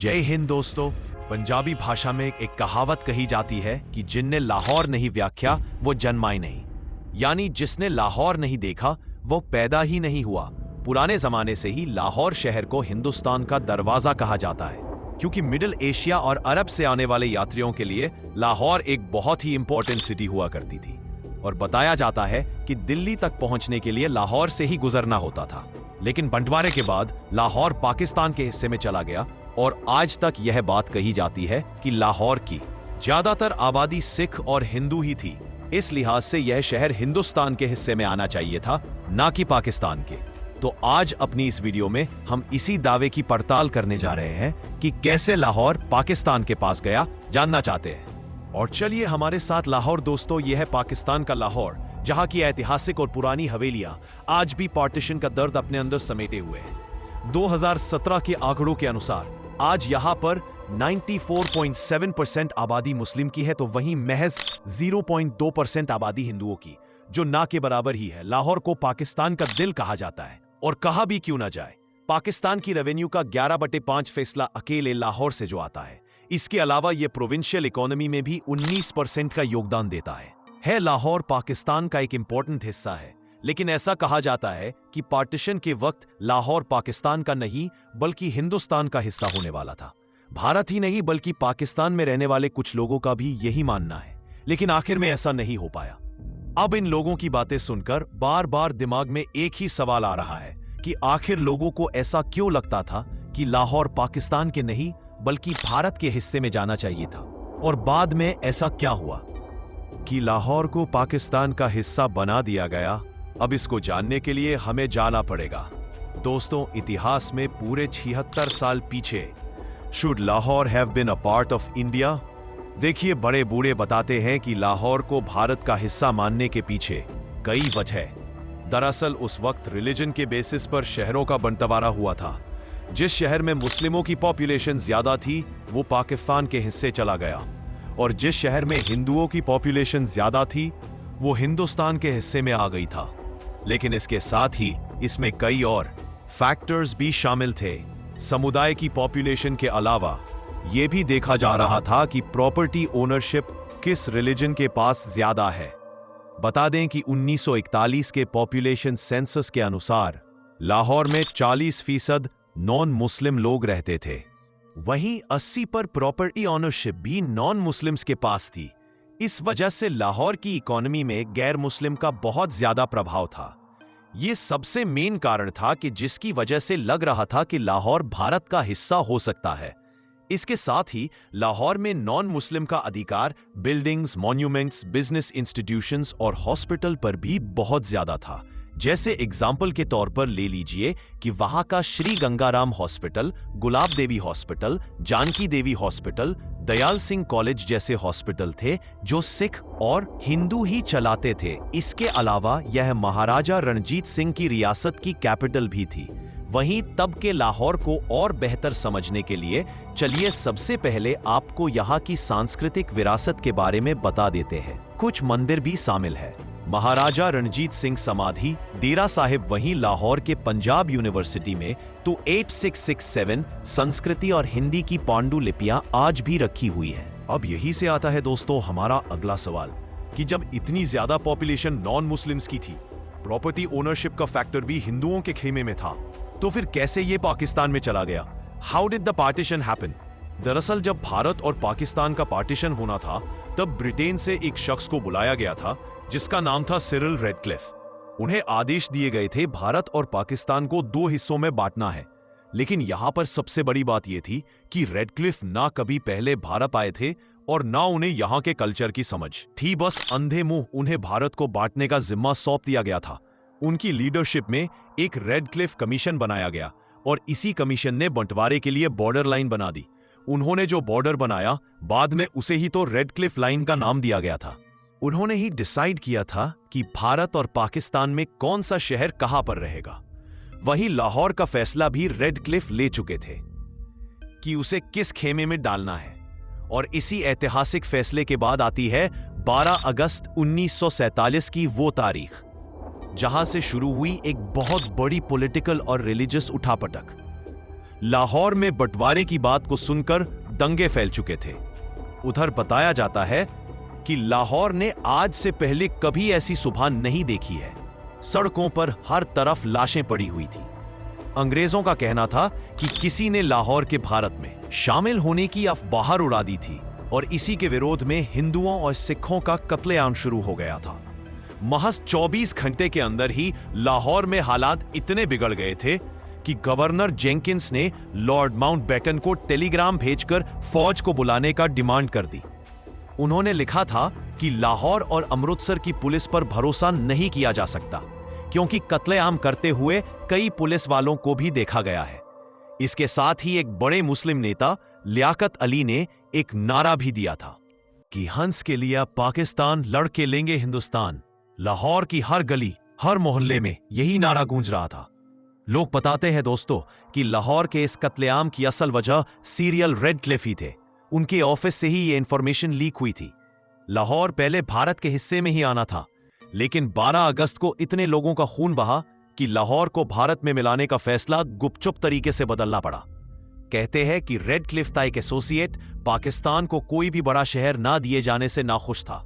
जय हिंद दोस्तों। पंजाबी भाषा में एक कहावत कही जाती है कि जिनने लाहौर नहीं व्याख्या वो जन्मा ही नहीं, यानी जिसने लाहौर नहीं देखा वो पैदा ही नहीं हुआ। पुराने जमाने से ही लाहौर शहर को हिंदुस्तान का दरवाजा कहा जाता है, क्योंकि मिडिल एशिया और अरब से आने वाले यात्रियों के लिए लाहौर एक बहुत ही इंपॉर्टेंट सिटी हुआ करती थी। और बताया जाता है कि दिल्ली तक पहुंचने के लिए लाहौर से ही गुजरना होता था, लेकिन बंटवारे के बाद लाहौर पाकिस्तान के हिस्से में चला गया और आज तक यह बात कही जाती है कि लाहौर की ज्यादातर आबादी सिख और हिंदू ही थी। इस लिहाज से यह शहर हिंदुस्तान के हिस्से में आना चाहिए था, ना कि पाकिस्तान के। तो आज अपनी इस वीडियो में हम इसी दावे की पड़ताल करने जा रहे हैं कि कैसे लाहौर पाकिस्तान के पास गया, जानना चाहते हैं। और चलिए हमारे साथ लाहौर दोस्तों, यह है पाकिस्तान का लाहौर, जहां की ऐतिहासिक और पुरानी हवेलियां आज भी पार्टीशन का दर्द अपने अंदर समेटे हुए हैं। 2017 के आंकड़ों के अनुसार आज यहां पर 94.7% आबादी मुस्लिम की है, तो वहीं महज 0.2% आबादी हिंदुओं की, जो ना के बराबर ही है। लाहौर को पाकिस्तान का दिल कहा जाता है, और कहा भी क्यों ना जाए। पाकिस्तान की रेवेन्यू का 11/5 फैसला अकेले लाहौर से जो आता है। इसके अलावा यह प्रोविंशियल इकोनॉमी में भी 19% का योगदान देता है। लाहौर पाकिस्तान का एक इंपॉर्टेंट हिस्सा है, लेकिन ऐसा कहा जाता है कि पार्टीशन के वक्त लाहौर पाकिस्तान का नहीं बल्कि हिंदुस्तान का हिस्सा होने वाला था। भारत ही नहीं बल्कि पाकिस्तान में रहने वाले कुछ लोगों का भी यही मानना है, लेकिन आखिर में ऐसा नहीं हो पाया। अब इन लोगों की बातें सुनकर बार बार दिमाग में एक ही सवाल आ रहा है कि आखिर लोगों को ऐसा क्यों लगता था कि लाहौर पाकिस्तान के नहीं बल्कि भारत के हिस्से में जाना चाहिए था, और बाद में ऐसा क्या हुआ कि लाहौर को पाकिस्तान का हिस्सा बना दिया गया। अब इसको जानने के लिए हमें जाना पड़ेगा दोस्तों इतिहास में पूरे 76 साल पीछे। Should Lahore have been a part of India? देखिए, बड़े बूढ़े बताते हैं कि लाहौर को भारत का हिस्सा मानने के पीछे कई वजह। दरअसल उस वक्त रिलीजन के बेसिस पर शहरों का बंटवारा हुआ था। जिस शहर में मुस्लिमों की पॉपुलेशन ज्यादा थी वो पाकिस्तान के हिस्से चला गया, और जिस शहर में हिंदुओं की पॉपुलेशन ज्यादा थी वो हिंदुस्तान के हिस्से में आ गई था। लेकिन इसके साथ ही इसमें कई और फैक्टर्स भी शामिल थे। समुदाय की पॉपुलेशन के अलावा यह भी देखा जा रहा था कि प्रॉपर्टी ओनरशिप किस रिलीजन के पास ज्यादा है। बता दें कि 1941 के पॉपुलेशन सेंसस के अनुसार लाहौर में 40% नॉन मुस्लिम लोग रहते थे, वहीं 80 पर प्रॉपर्टी ओनरशिप भी नॉन मुस्लिम्स के पास थी। इस वजह से लाहौर की इकोनॉमी में गैर मुस्लिम का बहुत ज्यादा प्रभाव था। यह सबसे मेन कारण था कि जिसकी वजह से लग रहा था कि लाहौर भारत का हिस्सा हो सकता है। इसके साथ ही लाहौर में नॉन मुस्लिम का अधिकार बिल्डिंग्स, मॉन्यूमेंट्स, बिजनेस इंस्टीट्यूशंस और हॉस्पिटल पर भी बहुत ज्यादा था। जैसे एग्जाम्पल के तौर पर ले लीजिए कि वहां का श्री गंगाराम हॉस्पिटल, गुलाब देवी हॉस्पिटल, जानकी देवी हॉस्पिटल, दयाल सिंह कॉलेज जैसे हॉस्पिटल थे जो सिख और हिंदू ही चलाते थे। इसके अलावा यह महाराजा रणजीत सिंह की रियासत की कैपिटल भी थी। वहीं तब के लाहौर को और बेहतर समझने के लिए चलिए सबसे पहले आपको यहाँ की सांस्कृतिक विरासत के बारे में बता देते हैं। कुछ मंदिर भी शामिल है। महाराजा रणजीत सिंह समाधि डेरा साहिब वहीं लाहौर के पंजाब यूनिवर्सिटी में 8667 संस्कृति और हिंदी की पांडुलिपियां आज भी रखी हुई है। अब यही से आता है दोस्तों हमारा अगला सवाल कि जब इतनी ज्यादा पॉपुलेशन नॉन मुस्लिम्स की थी, प्रॉपर्टी ओनरशिप का फैक्टर भी हिंदुओं के खेमे में था, तो फिर कैसे ये पाकिस्तान में चला गया? How did the partition happen? दरअसल जब भारत और पाकिस्तान का पार्टीशन होना था तब ब्रिटेन से एक शख्स को बुलाया गया था जिसका नाम था सिरिल रेडक्लिफ। उन्हें आदेश दिए गए थे भारत और पाकिस्तान को 2 हिस्सों में बांटना है। लेकिन यहां पर सबसे बड़ी बात यह थी कि रेडक्लिफ ना कभी पहले भारत आए थे और ना उन्हें यहां के कल्चर की समझ थी। बस अंधे मुंह उन्हें भारत को बांटने का जिम्मा सौंप दिया गया था। उनकी लीडरशिप में एक रेडक्लिफ कमीशन बनाया गया और इसी कमीशन ने बंटवारे के लिए बॉर्डर लाइन बना दी। उन्होंने जो बॉर्डर बनाया बाद में उसे ही तो रेडक्लिफ लाइन का नाम दिया गया था। उन्होंने ही डिसाइड किया था कि भारत और पाकिस्तान में कौन सा शहर कहां पर रहेगा। वहीं लाहौर का फैसला भी रेडक्लिफ ले चुके थे कि उसे किस खेमे में डालना है। और इसी ऐतिहासिक फैसले के बाद आती है 12 अगस्त 1947 की वो तारीख, जहां से शुरू हुई एक बहुत बड़ी पॉलिटिकल और रिलीजियस उठापटक। लाहौर में बंटवारे की बात को सुनकर दंगे फैल चुके थे। उधर बताया जाता है कि लाहौर ने आज से पहले कभी ऐसी सुबह नहीं देखी है। सड़कों पर हर तरफ लाशें पड़ी हुई थी। अंग्रेजों का कहना था कि किसी ने लाहौर के भारत में शामिल होने की अफवाह उड़ा दी थी और इसी के विरोध में हिंदुओं और सिखों का कत्लेआम शुरू हो गया था। महज 24 घंटे के अंदर ही लाहौर में हालात इतने बिगड़ गए थे कि गवर्नर जेंकिंस ने लॉर्ड माउंटबेटन को टेलीग्राम भेजकर फौज को बुलाने का डिमांड कर दी। उन्होंने लिखा था कि लाहौर और अमृतसर की पुलिस पर भरोसा नहीं किया जा सकता, क्योंकि कत्लेआम करते हुए कई पुलिस वालों को भी देखा गया है। इसके साथ ही एक बड़े मुस्लिम नेता लियाकत अली ने एक नारा भी दिया था कि हंस के लिए पाकिस्तान, लड़ के लेंगे हिंदुस्तान। लाहौर की हर गली, हर मोहल्ले में यही नारा गूंज रहा था। लोग बताते हैं दोस्तों कि लाहौर के इस कत्लेआम की असल वजह सीरियल रेडक्लिफ ही थे। उनके ऑफिस से ही ये इंफॉर्मेशन लीक हुई थी। लाहौर पहले भारत के हिस्से में ही आना था, लेकिन 12 अगस्त को इतने लोगों का खून बहा कि लाहौर को भारत में मिलाने का फैसला गुपचुप तरीके से बदलना पड़ा। कहते हैं कि रेडक्लिफ का एक एसोसिएट पाकिस्तान को कोई भी बड़ा शहर ना दिए जाने से नाखुश था।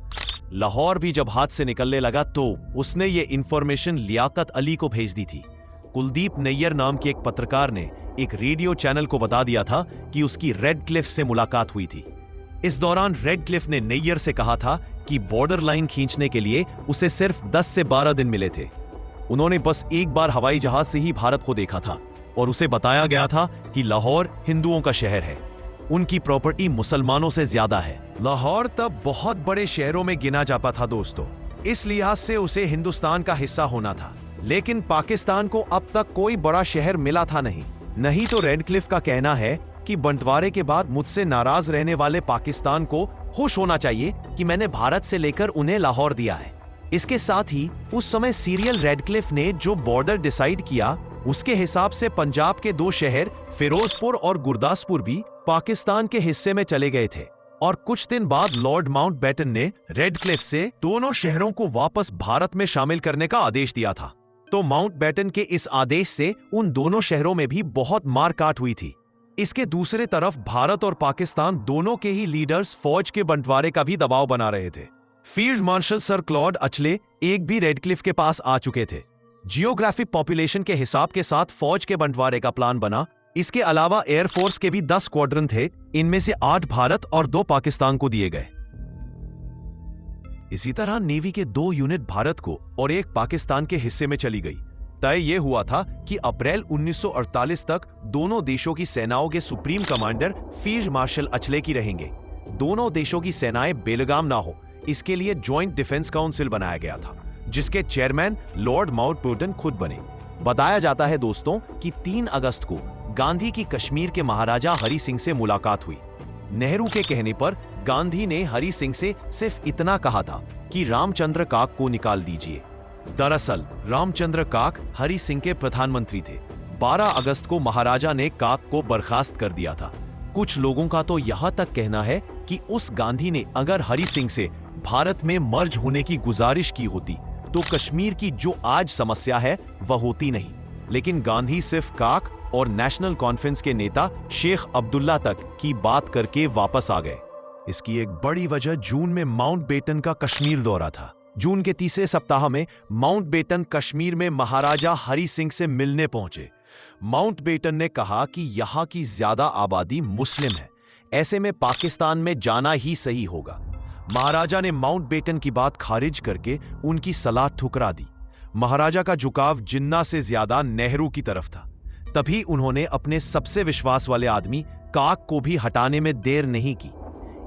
लाहौर भी जब हाथ से निकलने लगा तो उसने ये इंफॉर्मेशन लियाकत अली को भेज दी थी। कुलदीप नैयर नाम के एक पत्रकार ने एक रेडियो चैनल को बता दिया था कि उसकी रेडक्लिफ से मुलाकात हुई थी। इस दौरान रेडक्लिफ ने नैयर से कहा था कि बॉर्डर लाइन खींचने के लिए उसे सिर्फ 10 से 12 दिन मिले थे। उन्होंने बस एक बार हवाई जहाज से ही भारत को देखा था और उसे बताया गया था कि लाहौर हिंदुओं का शहर है, उनकी प्रॉपर्टी मुसलमानों से ज्यादा है। लाहौर तब बहुत बड़े शहरों में गिना जाता था दोस्तों, इस लिहाज से उसे हिंदुस्तान का हिस्सा होना था। लेकिन पाकिस्तान को अब तक कोई बड़ा शहर मिला था नहीं तो रेडक्लिफ का कहना है कि बंटवारे के बाद मुझसे नाराज रहने वाले पाकिस्तान को खुश होना चाहिए कि मैंने भारत से लेकर उन्हें लाहौर दिया है। इसके साथ ही उस समय सीरियल रेडक्लिफ ने जो बॉर्डर डिसाइड किया, उसके हिसाब से पंजाब के 2 शहर फिरोजपुर और गुरदासपुर भी पाकिस्तान के हिस्से में चले गए थे। और कुछ दिन बाद लॉर्ड माउंटबेटन ने रेडक्लिफ से दोनों शहरों को वापस भारत में शामिल करने का आदेश दिया था। तो माउंटबेटन के इस आदेश से उन दोनों शहरों में भी बहुत मारकाट हुई थी। इसके दूसरे तरफ भारत और पाकिस्तान दोनों के ही लीडर्स फौज के बंटवारे का भी दबाव बना रहे थे। फील्ड मार्शल सर क्लॉड अचले एक भी रेडक्लिफ के पास आ चुके थे। जियोग्राफिक पॉपुलेशन के हिसाब के साथ फौज के बंटवारे का प्लान बना। इसके अलावा एयरफोर्स के भी 10 स्क्वाड्रन थे, इनमें से 8 भारत और 2 पाकिस्तान को दिए गए। इसी तरह नेवी के 2 यूनिट भारत को और 1 पाकिस्तान के हिस्से में चली गई। तय यह हुआ था कि अप्रैल 1948 तक दोनों देशों की सेनाओं के सुप्रीम कमांडर फील्ड मार्शल अचले की रहेंगे। दोनों देशों की सेनाएं बेलगाम ना हो, इसके लिए ज्वाइंट डिफेंस काउंसिल बनाया गया था, जिसके चेयरमैन लॉर्ड माउंटबेटन खुद बने। बताया जाता है दोस्तों कि 3 अगस्त को गांधी की कश्मीर के महाराजा हरि सिंह से मुलाकात हुई। नेहरू के कहने पर गांधी ने हरि सिंह से सिर्फ इतना कहा था कि रामचंद्र काक को निकाल दीजिए। दरअसल रामचंद्र काक हरि सिंह के प्रधानमंत्री थे। 12 अगस्त को महाराजा ने काक को बर्खास्त कर दिया था। कुछ लोगों का तो यहां तक कहना है कि उस गांधी ने अगर हरि सिंह से भारत में मर्ज होने की गुजारिश की होती तो कश्मीर की जो आज समस्या है वह होती नहीं। लेकिन गांधी सिर्फ काक और नेशनल कॉन्फ्रेंस के नेता शेख अब्दुल्ला तक की बात करके वापस आ गए। इसकी एक बड़ी वजह जून में माउंटबेटन का कश्मीर दौरा था। जून के तीसरे सप्ताह में माउंटबेटन कश्मीर में महाराजा हरि सिंह से मिलने पहुंचे। माउंटबेटन ने कहा कि यहां की ज्यादा आबादी मुस्लिम है, ऐसे में पाकिस्तान में जाना ही सही होगा। महाराजा ने माउंटबेटन की बात खारिज करके उनकी सलाह ठुकरा दी। महाराजा का झुकाव जिन्ना से ज्यादा नेहरू की तरफ था। तभी उन्होंने अपने सबसे विश्वास वाले आदमी काक को भी हटाने में देर नहीं की।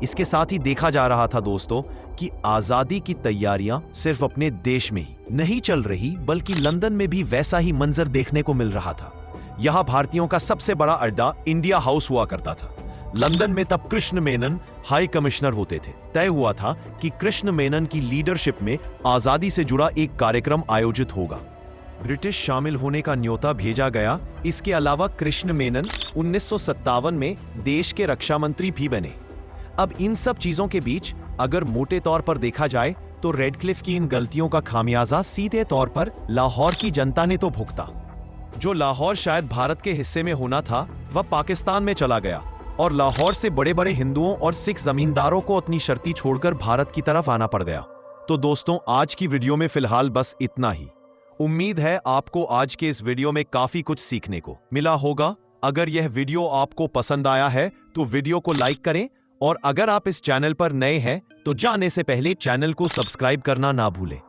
इसके साथ ही देखा जा रहा था दोस्तों कि आजादी की तैयारियां सिर्फ अपने देश में ही नहीं चल रही, बल्कि लंदन में भी वैसा ही मंजर देखने को मिल रहा था। यहां भारतीयों का सबसे बड़ा अड्डा इंडिया हाउस हुआ करता था। लंदन में तब कृष्ण मेनन हाई कमिश्नर होते थे। तय हुआ था कि कृष्ण मेनन की लीडरशिप में आजादी से जुड़ा एक कार्यक्रम आयोजित होगा। ब्रिटिश शामिल होने का न्योता भेजा गया। इसके अलावा कृष्ण मेनन 1957 में देश के रक्षा मंत्री भी बने। अब इन सब चीजों के बीच अगर मोटे तौर पर देखा जाए तो रेडक्लिफ की इन गलतियों का खामियाजा सीधे तौर पर लाहौर की जनता ने तो भुगता। जो लाहौर शायद भारत के हिस्से में होना था, वह पाकिस्तान में चला गया और लाहौर से बड़े बड़े हिंदुओं और सिख जमींदारों को अपनी शर्ती छोड़कर भारत की तरफ आना पड़ गया। तो दोस्तों, आज की वीडियो में फिलहाल बस इतना ही। उम्मीद है आपको आज के इस वीडियो में काफी कुछ सीखने को मिला होगा। अगर यह वीडियो आपको पसंद आया है तो वीडियो को लाइक करें, और अगर आप इस चैनल पर नए हैं तो जाने से पहले चैनल को सब्सक्राइब करना ना भूलें।